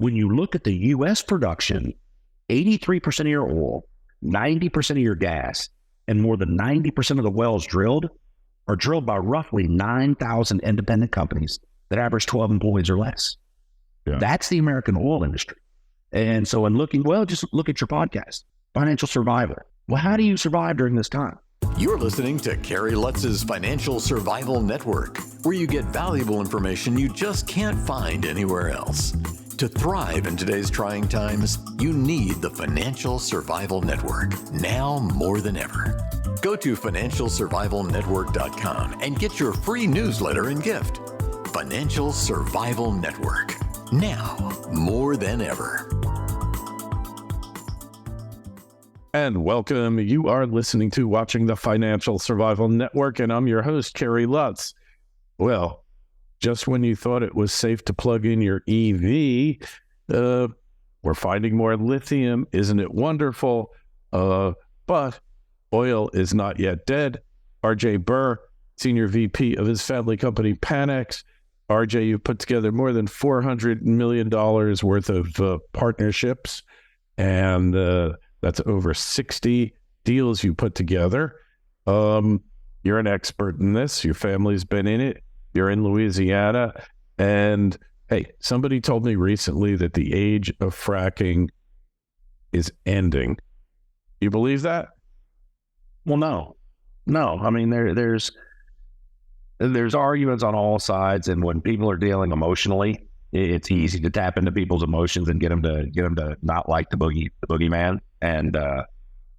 when you look at the U.S. production, 83% of your oil, 90% of your gas, and more than 90% of the wells drilled are drilled by roughly 9,000 independent companies that average 12 employees or less. Yeah. That's the American oil industry. And so in looking, well, just look at your podcast, Financial Survival. Well, how do you survive during this time? You're listening to Kerry Lutz's Financial Survival Network, where you get valuable information you just can't find anywhere else. To thrive in today's trying times, you need the Financial Survival Network, now more than ever. Go to financialsurvivalnetwork.com and get your free newsletter and gift. Financial Survival Network, now more than ever. And welcome. You are listening to Watching the Financial Survival Network, and I'm your host, Kerry Lutz. Well, just when you thought it was safe to plug in your EV, we're finding more lithium. Isn't it wonderful? But oil is not yet dead. RJ Burr, Senior VP of his family company, Panex. RJ, you've put together more than $400 million worth of partnerships, and that's over 60 deals you put together. You're an expert in this. Your family's been in it. You're in Louisiana. And hey, somebody told me recently that the age of fracking is ending. You believe that? Well, no. I mean, there's arguments on all sides, and when people are dealing emotionally, it's easy to tap into people's emotions and get them to not like the boogeyman. And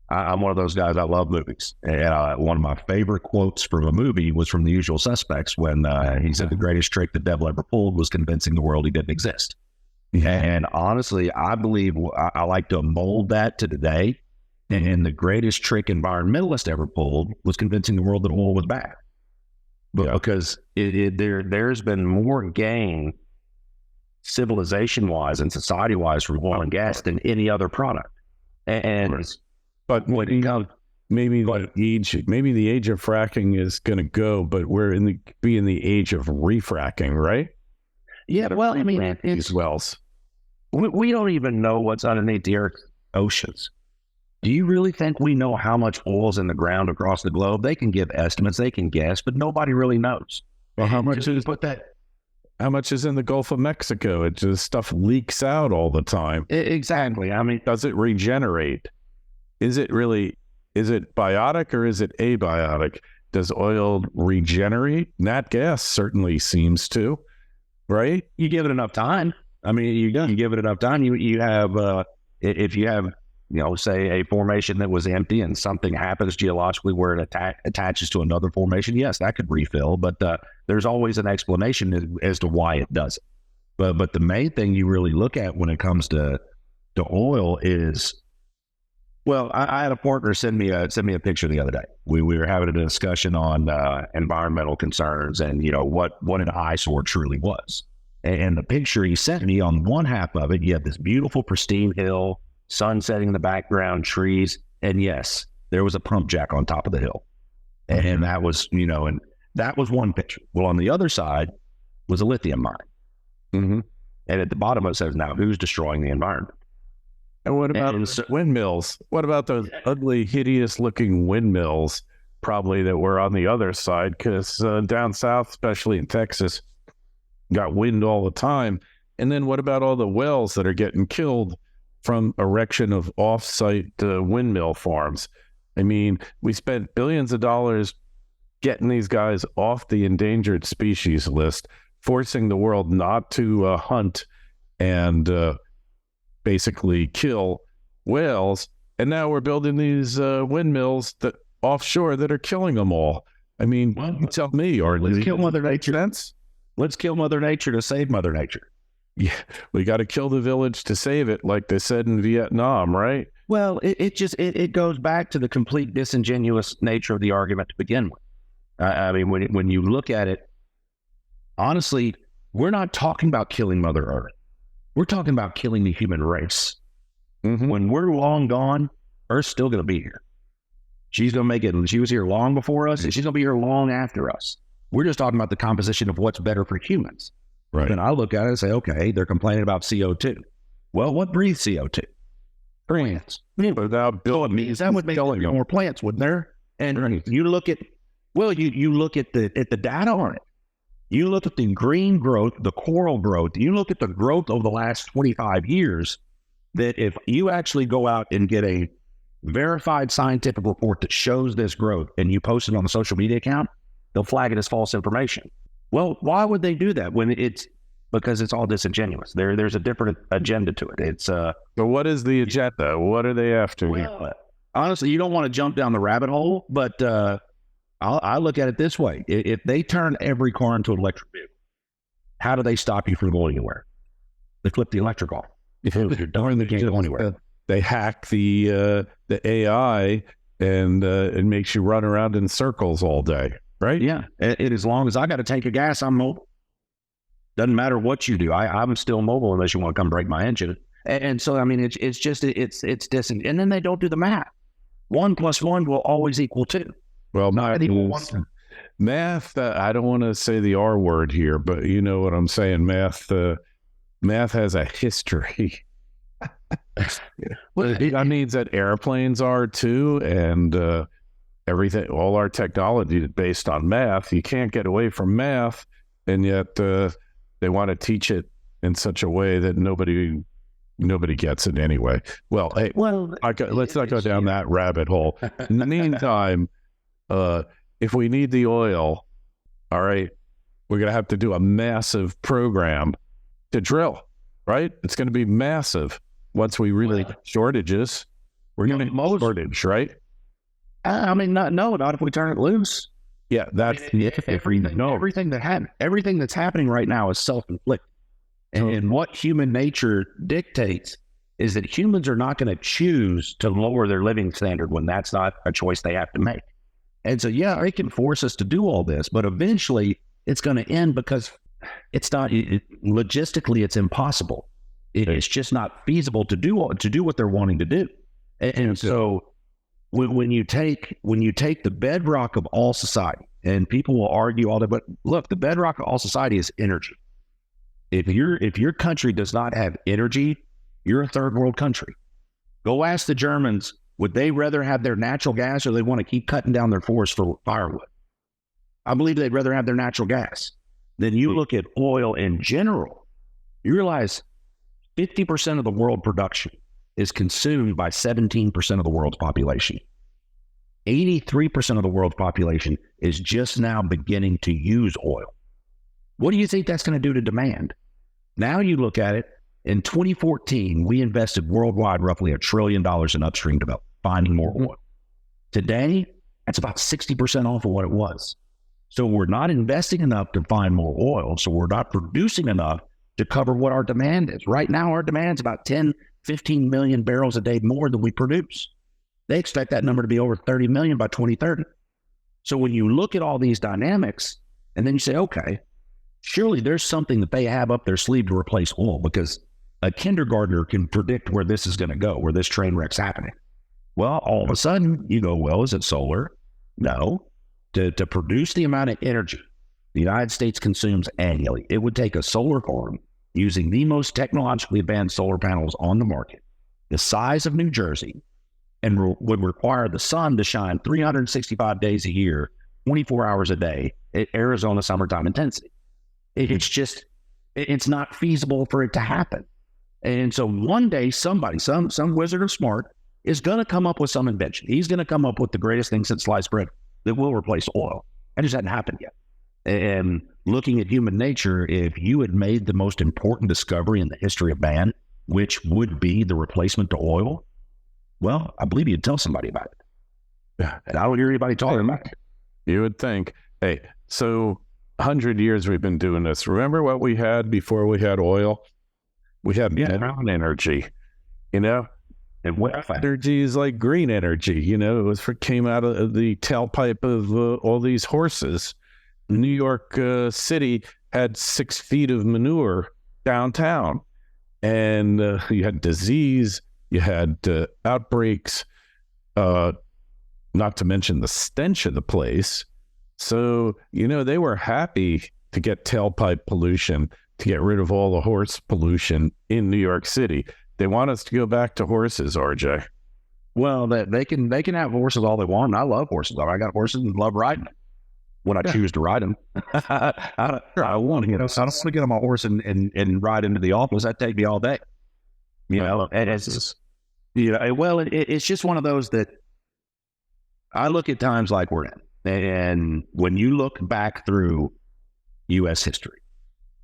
I'm one of those guys. I love movies, and one of my favorite quotes from a movie was from The Usual Suspects when he said the greatest trick the devil ever pulled was convincing the world he didn't exist. And honestly, I believe I like to mold that to today. And the greatest trick environmentalists ever pulled was convincing the world that oil was bad. But because there's been more gain civilization-wise and society-wise from oil and gas than any other product. But when it comes, maybe the age of fracking is going to go, but we're in the age of refracking, right? Yeah, well, I mean, these wells. We don't even know what's underneath the Earth's oceans. Do you really think we know how much oil's in the ground across the globe? They can give estimates, they can guess, but nobody really knows. Well, how much is in the Gulf of Mexico? It just stuff leaks out all the time. Exactly. I mean, does it regenerate? Is it biotic or is it abiotic? Does oil regenerate? Nat gas certainly seems to, right? You give it enough time. I mean, you give it enough time. You have, if you have, say a formation that was empty and something happens geologically where it attaches to another formation, yes, that could refill, but there's always an explanation as to why it doesn't. But the main thing you really look at when it comes to oil is, well, I had a partner send me a picture the other day. We were having a discussion on environmental concerns and what an eyesore truly was. And the picture he sent me, on one half of it, you have this beautiful pristine hill, sun setting in the background, trees, and yes, there was a pump jack on top of the hill. And that was, and that was one picture. Well, on the other side was a lithium mine. Mm-hmm. And at the bottom it says, now who's destroying the environment? And what about windmills? What about those ugly, hideous-looking windmills, probably, that were on the other side? Because down south, especially in Texas, got wind all the time. And then what about all the wells that are getting killed from erection of off-site windmill farms? I mean, we spent billions of dollars getting these guys off the endangered species list, forcing the world not to hunt and basically kill whales, and now we're building these windmills that offshore that are killing them all. I mean, tell me, or let's kill Mother Nature. Let's kill Mother Nature to save Mother Nature. Yeah, we got to kill the village to save it, like they said in Vietnam, right? Well, it goes back to the complete disingenuous nature of the argument to begin with. I mean, when you look at it, honestly, we're not talking about killing Mother Earth. We're talking about killing the human race. Mm-hmm. When we're long gone, Earth's still going to be here. She's going to make it. She was here long before us, and she's going to be here long after us. We're just talking about the composition of what's better for humans. Right. And I look at it and say, okay, they're complaining about CO2. Well, what breathes CO2? Plants. Without building, Is that would make more plants, wouldn't there? And you look at, you look at the data on it. You look at the green growth, the coral growth. You look at the growth over the last 25 years. That if you actually go out and get a verified scientific report that shows this growth, and you post it on the social media account, they'll flag it as false information. Well, why would they do that when because it's all disingenuous? There's a different agenda to it. It's But what is the agenda? What are they after here? Honestly, you don't want to jump down the rabbit hole, but I look at it this way: if they turn every car into an electric vehicle, how do they stop you from going anywhere? They flip the electric off. If you're done, they can't go anywhere. They hack the AI, and it makes you run around in circles all day, right? Yeah, as long as I got to take a gas, I'm mobile. Doesn't matter what you do. I'm still mobile unless you want to come break my engine. And so, I mean, it's just distant. And then they don't do the math. 1 + 1 will always equal 2. Well, math. I don't want to say the R word here, but you know what I'm saying. Math has a history. Well, that means that airplanes are too, and everything. All our technology is based on math. You can't get away from math, and yet they want to teach it in such a way that nobody gets it anyway. Well, hey, let's not go down that rabbit hole. In the meantime, if we need the oil, all right, we're going to have to do a massive program to drill, right? It's going to be massive once we really get shortages. We're going to get shortage, right? I mean, not if we turn it loose. Yeah, that's everything that's happening right now is self-inflicted. And what human nature dictates is that humans are not going to choose to lower their living standard when that's not a choice they have to make. And so, yeah, it can force us to do all this, but eventually it's going to end because it's not logistically, it's impossible. It's just not feasible to do what they're wanting to do. And so when you take the bedrock of all society, and people will argue all that, but look, the bedrock of all society is energy. If your country does not have energy, you're a third world country. Go ask the Germans, would they rather have their natural gas or they want to keep cutting down their forests for firewood? I believe they'd rather have their natural gas. Then you look at oil in general, you realize 50% of the world production is consumed by 17% of the world's population. 83% of the world's population is just now beginning to use oil. What do you think that's going to do to demand? Now you look at it, in 2014, we invested worldwide roughly $1 trillion in upstream development, finding more oil. Today, that's about 60% off of what it was. So we're not investing enough to find more oil, so we're not producing enough to cover what our demand is. Right now, our demand is about 10, 15 million barrels a day more than we produce. They expect that number to be over 30 million by 2030. So when you look at all these dynamics, and then you say, okay, surely there's something that they have up their sleeve to replace oil, because a kindergartner can predict where this is going to go, where this train wreck's happening. Well, all of a sudden, you go, well, is it solar? No. To produce the amount of energy the United States consumes annually, it would take a solar farm using the most technologically advanced solar panels on the market, the size of New Jersey, and would require the sun to shine 365 days a year, 24 hours a day at Arizona summertime intensity. It's not feasible for it to happen. And so one day somebody, some wizard of smart, is going to come up with some invention. He's going to come up with the greatest thing since sliced bread that will replace oil. That just hadn't happened yet. And looking at human nature, if you had made the most important discovery in the history of man, which would be the replacement to oil, well, I believe you'd tell somebody about it. Yeah. And I don't hear anybody talking about it. You would think, hey, so 100 years we've been doing this. Remember what we had before we had oil? We had brown energy, you know? And what energy is like green energy, you know? It came out of the tailpipe of all these horses. New York City had 6 feet of manure downtown, and you had disease, you had outbreaks, not to mention the stench of the place. So, you know, they were happy to get tailpipe pollution, to get rid of all the horse pollution in New York City. They want us to go back to horses, RJ. Well, they can have horses all they want. And I love horses. I got horses and love riding them when I choose to ride them. I want to, I don't want to get on my horse and ride into the office. That'd take me all day. And it's it's just one of those that I look at times like we're in. And when you look back through U.S. history,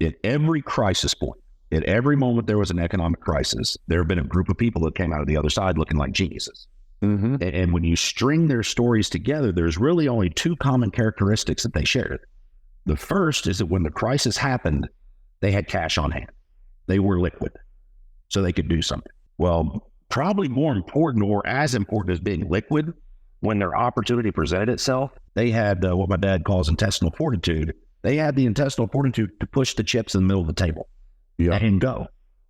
at every crisis point, at every moment there was an economic crisis, there have been a group of people that came out of the other side looking like geniuses. Mm-hmm. And when you string their stories together, there's really only two common characteristics that they shared. The first is that when the crisis happened, they had cash on hand. They were liquid, so they could do something. Well, probably more important, or as important as being liquid, when their opportunity presented itself, they had what my dad calls intestinal fortitude. They had the intestinal fortitude to push the chips in the middle of the table and go.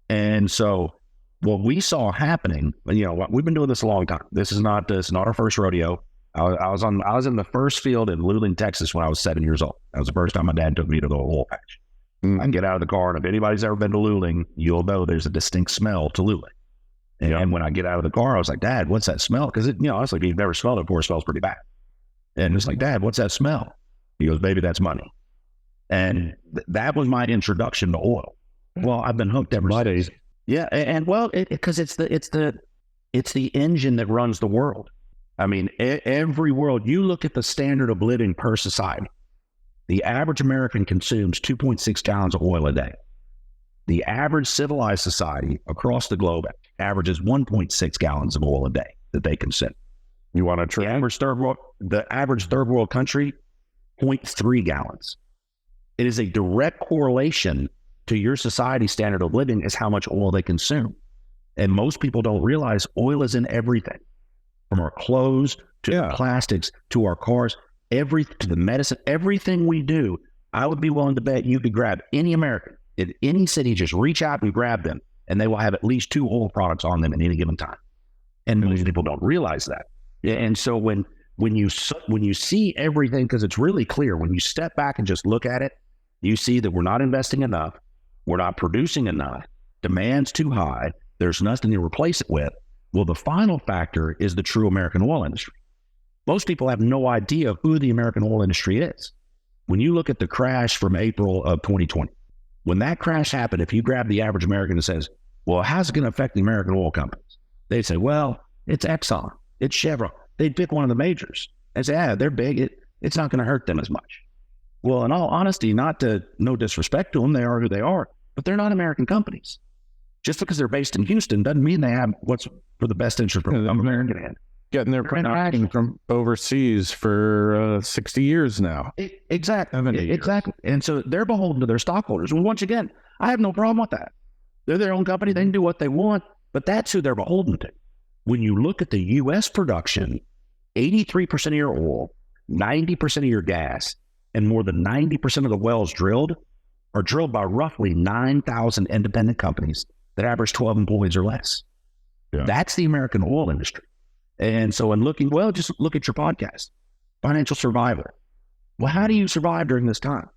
And so what we saw happening, we've been doing this a long time. This is not our first rodeo. I was in the first field in Luling, Texas when I was 7 years old. That was the first time my dad took me to the oil patch. I can get out of the car, and if anybody's ever been to Luling, you'll know there's a distinct smell to Luling. And when I get out of the car, I was like, Dad, what's that smell? Because honestly, if you've never smelled it before, it smells pretty bad. And it's like, Dad, what's that smell? He goes, baby, that's money. And that was my introduction to oil. Well, I've been hooked ever since. Yeah, because it's the engine that runs the world. I mean, every world, you look at the standard of living per society. The average American consumes 2.6 gallons of oil a day. The average civilized society across the globe averages 1.6 gallons of oil a day that they consume. You want to try? The average third world country, 0.3 gallons. It is a direct correlation to your society standard of living is how much oil they consume. And most people don't realize oil is in everything, from our clothes to the plastics to our cars, to the medicine, everything we do. I would be willing to bet you could grab any American in any city, just reach out and grab them, and they will have at least 2 oil products on them at any given time. And most people don't realize that. And so when you see everything, because it's really clear, when you step back and just look at it, you see that we're not investing enough, we're not producing enough, demand's too high, there's nothing to replace it with. Well, the final factor is the true American oil industry. Most people have no idea who the American oil industry is. When you look at the crash from April of 2020, when that crash happened, if you grab the average American and says, well, how's it going to affect the American oil companies? They'd say, well, it's Exxon, it's Chevron. They'd pick one of the majors and say, they're big. It's not going to hurt them as much. Well, in all honesty, no disrespect to them, they are who they are, but they're not American companies. Just because they're based in Houston doesn't mean they have what's for the best interest of American hand. Getting their production from overseas for 60 years now. Exactly. Exactly. And so they're beholden to their stockholders. Well, once again, I have no problem with that. They're their own company. They can do what they want, but that's who they're beholden to. When you look at the U.S. production, 83% of your oil, 90% of your gas, and more than 90% of the wells drilled are drilled by roughly 9,000 independent companies that average 12 employees or less. Yeah. That's the American oil industry. And so just look at your podcast, Financial Survival. Well, how do you survive during this time?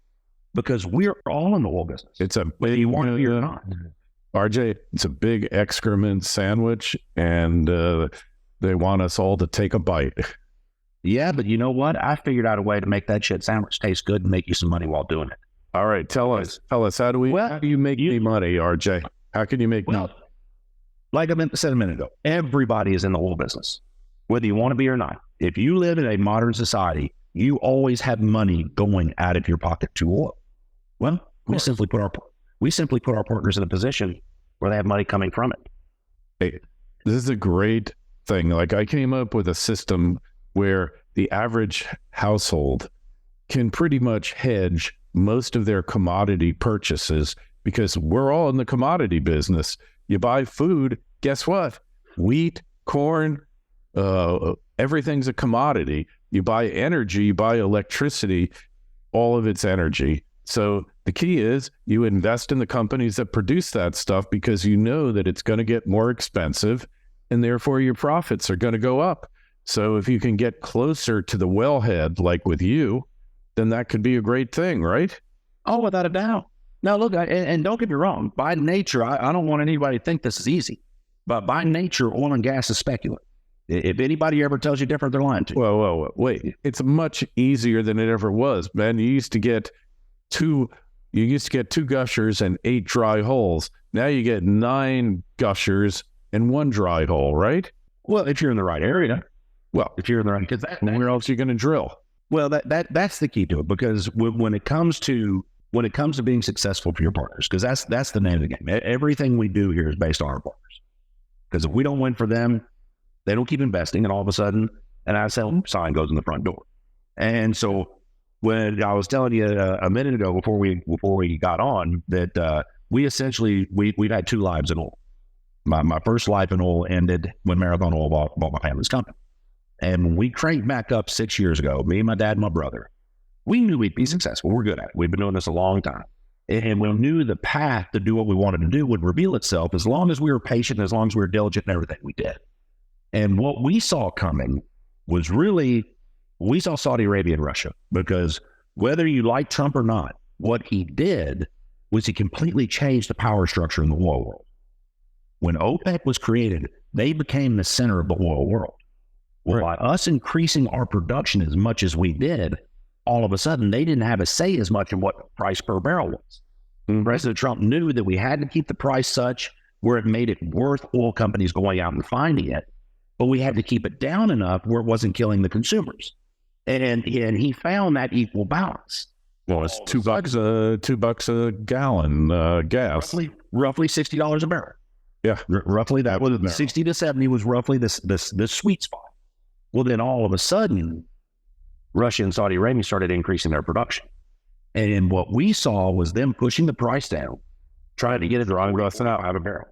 Because we're all in the oil business. Whether you want to be or not. RJ, it's a big excrement sandwich, and they want us all to take a bite. Yeah, but you know what? I figured out a way to make that shit sandwich taste good and make you some money while doing it. All right, tell us, how do you make any money, RJ? How can you make money? Like I said a minute ago, everybody is in the oil business, whether you want to be or not. If you live in a modern society, you always have money going out of your pocket to oil. Well, we simply put our partners in a position where they have money coming from it. Hey, this is a great thing. Like, I came up with a system where the average household can pretty much hedge most of their commodity purchases, because we're all in the commodity business. You buy food, guess what? Wheat, corn, everything's a commodity. You buy energy, you buy electricity, all of it's energy. So the key is you invest in the companies that produce that stuff, because you know that it's going to get more expensive, and therefore your profits are going to go up. So if you can get closer to the wellhead, like with you, then that could be a great thing, right? Oh, without a doubt. Now, look, and don't get me wrong. By nature, I don't want anybody to think this is easy. But by nature, oil and gas is speculative. If anybody ever tells you different, they're lying to you. Whoa, wait! It's much easier than it ever was, man. You used to get two gushers and 8 dry holes. Now you get 9 gushers and 1 dry hole, right? Well, if you're in the right area. Well, If you're in the right, because where else are you going to drill? well, that's the key to it. Because when it comes to being successful for your partners, because that's the name of the game. Everything we do here is based on our partners. Because if we don't win for them, they don't keep investing, and all of a sudden, an asset sign goes in the front door. And so, when I was telling you a minute ago before we got on that we've had 2 lives in oil. My first life in oil ended when Marathon Oil bought my family's company. And when we cranked back up 6 years ago, me and my dad and my brother, we knew we'd be successful. We're good at it. We've been doing this a long time. And we knew the path to do what we wanted to do would reveal itself as long as we were patient, as long as we were diligent in everything we did. And what we saw coming was we saw Saudi Arabia and Russia, because whether you like Trump or not, what he did was he completely changed the power structure in the oil world. When OPEC was created, they became the center of the oil world. Well, by us increasing our production as much as we did, all of a sudden they didn't have a say as much in what the price per barrel was. President Trump knew that we had to keep the price such where it made it worth oil companies going out and finding it, but we had to keep it down enough where it wasn't killing the consumers. And he found that equal balance. Well, it's $2 a gallon gas. Roughly $60 a barrel. Yeah, Roughly that was 60 to 70 was roughly this sweet spot. Well, then all of a sudden, Russia and Saudi Arabia started increasing their production. And what we saw was them pushing the price down, trying to get it to drive us out of a barrel.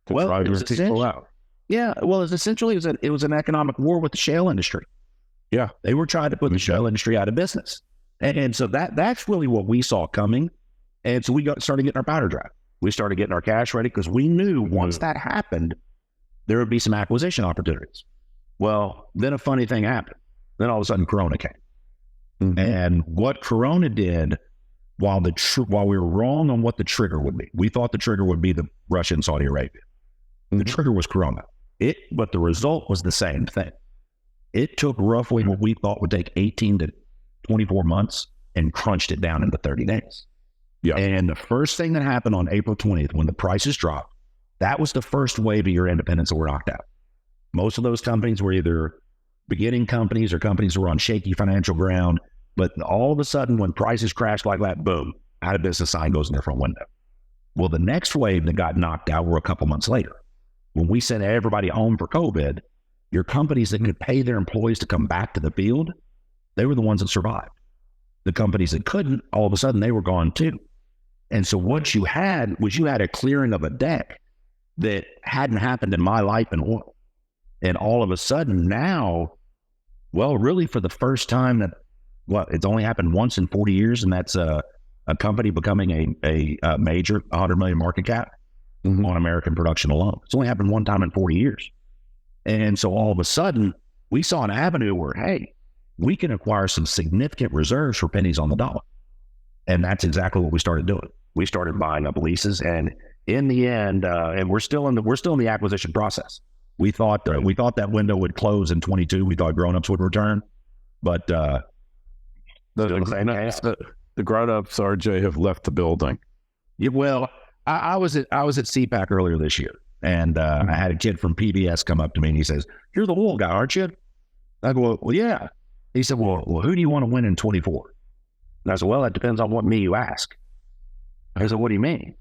Well, it was people out. Yeah, well, it was an economic war with the shale industry. Yeah, they were trying to put the shale industry out of business, and so that's really what we saw coming. And so we started getting our powder dry. We started getting our cash ready because we knew once that happened, there would be some acquisition opportunities. Well, then a funny thing happened. Then all of a sudden, Corona came, and what Corona did, while we were wrong on what the trigger would be, we thought the trigger would be the Russia and Saudi Arabia. The trigger was Corona. But the result was the same thing. It took roughly what we thought would take 18 to 24 months and crunched it down into 30 days. Yeah. And the first thing that happened on April 20th, when the prices dropped, that was the first wave of your independents that were knocked out. Most of those companies were either beginning companies or companies that were on shaky financial ground. But all of a sudden, when prices crashed like that, boom, out of business sign goes in their front window. Well, the next wave that got knocked out were a couple months later. When we sent everybody home for COVID, your companies that could pay their employees to come back to the field, they were the ones that survived. The companies that couldn't, all of a sudden, they were gone too. And so what you had was a clearing of a deck that hadn't happened in my life in oil. And all of a sudden now, well, really for the first time it's only happened once in 40 years, and that's a company becoming a major 100 million market cap on American production alone. It's only happened one time in 40 years. And so all of a sudden, we saw an avenue where, hey, we can acquire some significant reserves for pennies on the dollar. And that's exactly what we started doing. We started buying up leases, and in the end, and we're still in the acquisition process. We thought that window would close in 22. We thought grownups would return, but the grownups, RJ, have left the building. Yeah, well, I was at CPAC earlier this year, and I had a kid from PBS come up to me and he says, "You're the oil guy, aren't you?" I go, "Well, yeah." He said, "Well, who do you want to win in 24?" And I said, "Well, that depends on what me you ask." I said, "What do you mean?"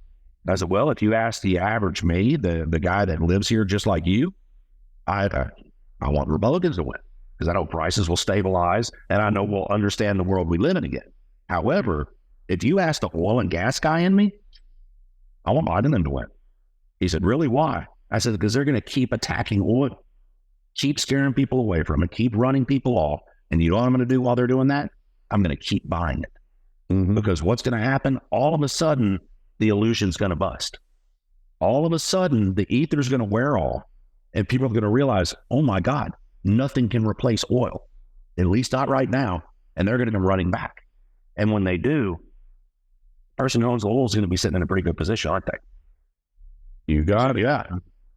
I said, "Well, if you ask the average me, the guy that lives here just like you, I want Republicans to win because I know prices will stabilize and I know we'll understand the world we live in again. However, if you ask the oil and gas guy in me, I want Biden to win." He said, "Really? Why?" I said, "Because they're going to keep attacking oil, keep scaring people away from it, keep running people off. And you know what I'm going to do while they're doing that? I'm going to keep buying it. Because what's going to happen? All of a sudden, the illusion's going to bust. All of a sudden, the ether's going to wear off, and people are going to realize, oh my God, nothing can replace oil, at least not right now. And they're going to come running back. And when they do, the person who owns the oil is going to be sitting in a pretty good position, aren't they?" You got it. Yeah.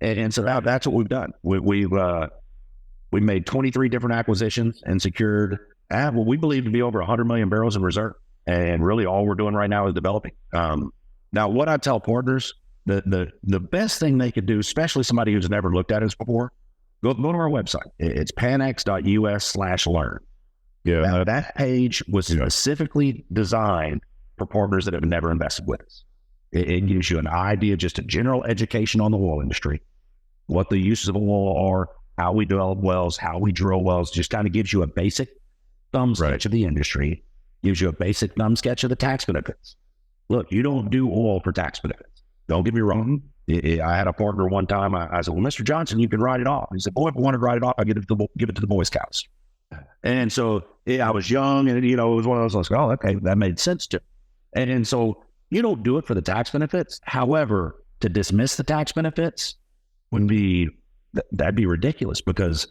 And so that's what we've done. We made 23 different acquisitions and secured what we believe to be over 100 million barrels in reserve. And really all we're doing right now is developing. Now, what I tell partners, the best thing they could do, especially somebody who's never looked at us before, go to our website. It's panex.us/learn. Yeah. Now, that page was specifically designed for partners that have never invested with us. It gives you an idea, just a general education on the oil industry, what the uses of oil are, how we develop wells, how we drill wells, just kind of gives you a basic thumb sketch of the industry, gives you a basic thumb sketch of the tax benefits. Look, you don't do oil for tax benefits. Don't get me wrong. I had a partner one time. I said, well, Mr. Johnson, you can write it off. He said, boy, if I wanted to write it off, I give it to the Boy Scouts. And so I was young, and it was one of those, I was like, oh, okay, that made sense to me. And so you don't do it for the tax benefits. However, to dismiss the tax benefits that'd be ridiculous, because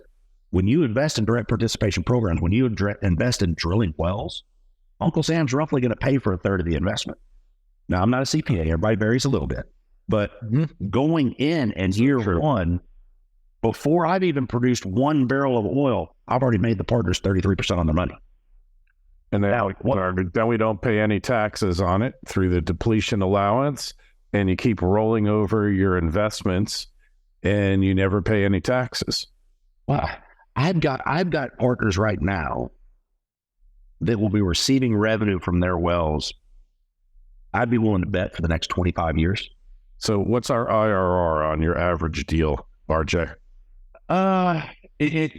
when you invest in direct participation programs, when you invest in drilling wells, Uncle Sam's roughly going to pay for a third of the investment. Now, I'm not a CPA. Everybody varies a little bit. But going in and year one, before I've even produced 1 barrel of oil, I've already made the partners 33% on their money. And then we don't pay any taxes on it through the depletion allowance, and you keep rolling over your investments, and you never pay any taxes. Wow. I've got partners right now that will be receiving revenue from their wells. I'd be willing to bet for the next 25 years. So what's our IRR on your average deal, RJ? It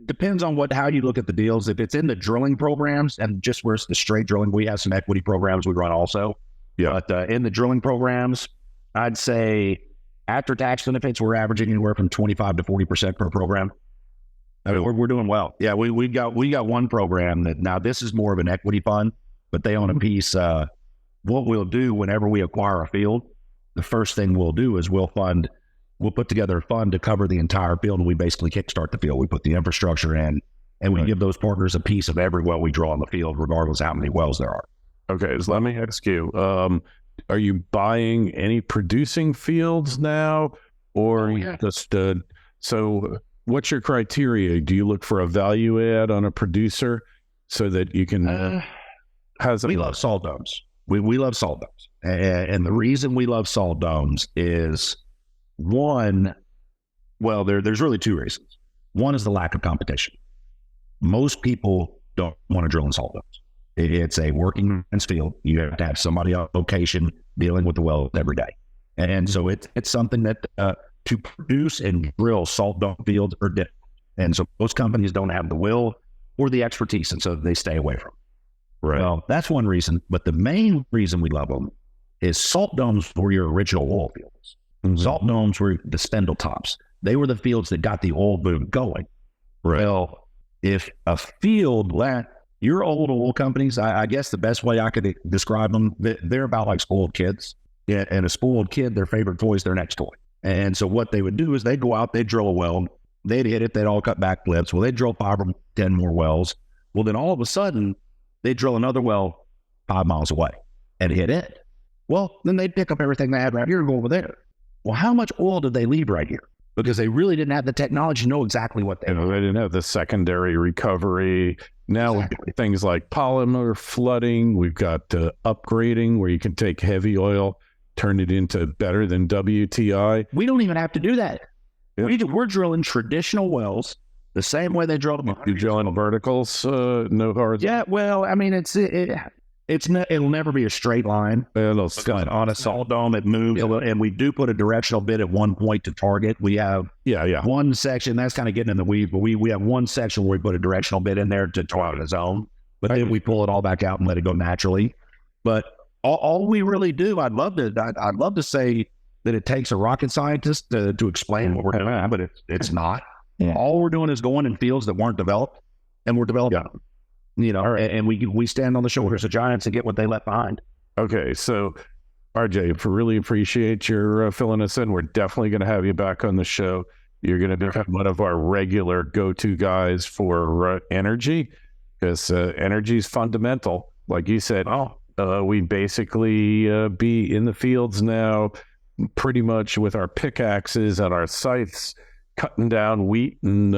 depends on how you look at the deals. If it's in the drilling programs and just where it's the straight drilling, we have some equity programs we run also. Yeah. But in the drilling programs, I'd say after tax benefits, we're averaging anywhere from 25 to 40% per program. I mean, we're doing well. Yeah, we got one program that, now this is more of an equity fund, but they own a piece. What we'll do whenever we acquire a field, the first thing we'll do is we'll put together a fund to cover the entire field, and we basically kickstart the field. We put the infrastructure in, and we give those partners a piece of every well we draw on the field, regardless of how many wells there are. Okay, so let me ask you, are you buying any producing fields now, or so what's your criteria? Do you look for a value add on a producer so that you can... we love salt domes. We love salt domes. And the reason we love salt domes is, one, well, there's really two reasons. One is the lack of competition. Most people don't want to drill in salt domes. It's a working man's field. You have to have somebody on location dealing with the well every day. And so it's something that to produce and drill salt dome fields are difficult. And so most companies don't have the will or the expertise, and so they stay away from them. Right. Well, that's one reason. But the main reason we love them is salt domes were your original oil fields. Mm-hmm. Salt domes were the spindle tops. They were the fields that got the oil boom going. Right. Well, if a field, your old oil companies, I guess the best way I could describe them, they're about like spoiled kids. Yeah, and a spoiled kid, their favorite toy is their next toy. And so what they would do is they'd go out, they'd drill a well, they'd hit it, they'd all cut back clips. Well, they'd drill 5 or 10 more wells. Well, then all of a sudden, they'd drill another well 5 miles away and hit it. Well, then they'd pick up everything they had right here and go over there. Well, how much oil did they leave right here? Because they really didn't have the technology to know exactly what they were. They didn't have the secondary recovery. Now we've got things like polymer flooding. We've got upgrading where you can take heavy oil, turn it into better than WTI. We don't even have to do that. Yeah. We're drilling traditional wells the same way they drilled them. You drilling verticals, no horizontal? Yeah, well, I mean, it'll never be a straight line. On a salt dome, it moves, and we do put a directional bit at one point to target. We have one section that's kind of getting in the weeds, but we have one section where we put a directional bit in there to target a zone, but then we pull it all back out and let it go naturally. But all we really do, I'd love to say that it takes a rocket scientist to explain what we're doing, but it's not. Yeah. All we're doing is going in fields that weren't developed, and we're developing them. And we stand on the shoulders of giants and get what they left behind. Okay, so RJ, really appreciate your filling us in. We're definitely going to have you back on the show. You're going to become one of our regular go-to guys for energy, because energy is fundamental. Like you said, we basically be in the fields now, pretty much with our pickaxes and our scythes cutting down wheat, and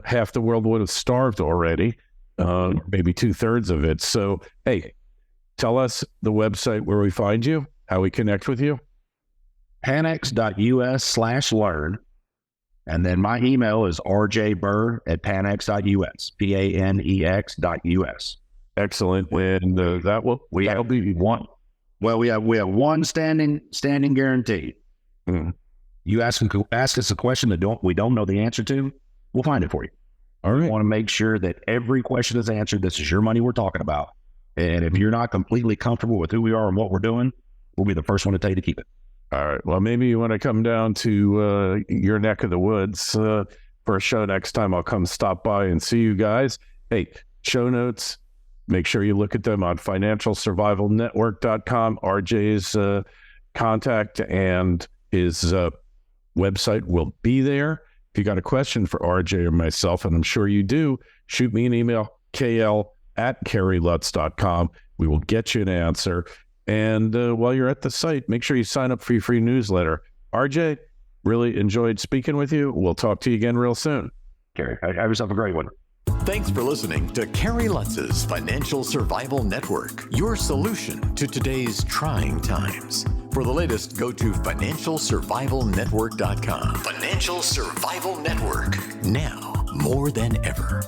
half the world would have starved already, maybe 2/3 of it. So, hey, tell us the website where we find you, how we connect with you. Panex.us/learn. And then my email is rjburr@panex.us, panex.us. Excellent. And that'll be one. Well, we have one standing guarantee. Mm. You ask us a question that we don't know the answer to, we'll find it for you. All right. We want to make sure that every question is answered. This is your money we're talking about. And if you're not completely comfortable with who we are and what we're doing, we'll be the first one to tell you to keep it. All right. Well, maybe you want to come down to your neck of the woods for a show next time. I'll come stop by and see you guys. Hey, show notes, make sure you look at them on financialsurvivalnetwork.com. RJ's contact and his website will be there. If you got a question for RJ or myself, and I'm sure you do, shoot me an email, kl@kerrylutz.com. We will get you an answer. And while you're at the site, make sure you sign up for your free newsletter. RJ, really enjoyed speaking with you. We'll talk to you again real soon. Kerry, have yourself a great one. Thanks for listening to Kerry Lutz's Financial Survival Network, your solution to today's trying times. For the latest, go to financialsurvivalnetwork.com. Financial Survival Network, now more than ever.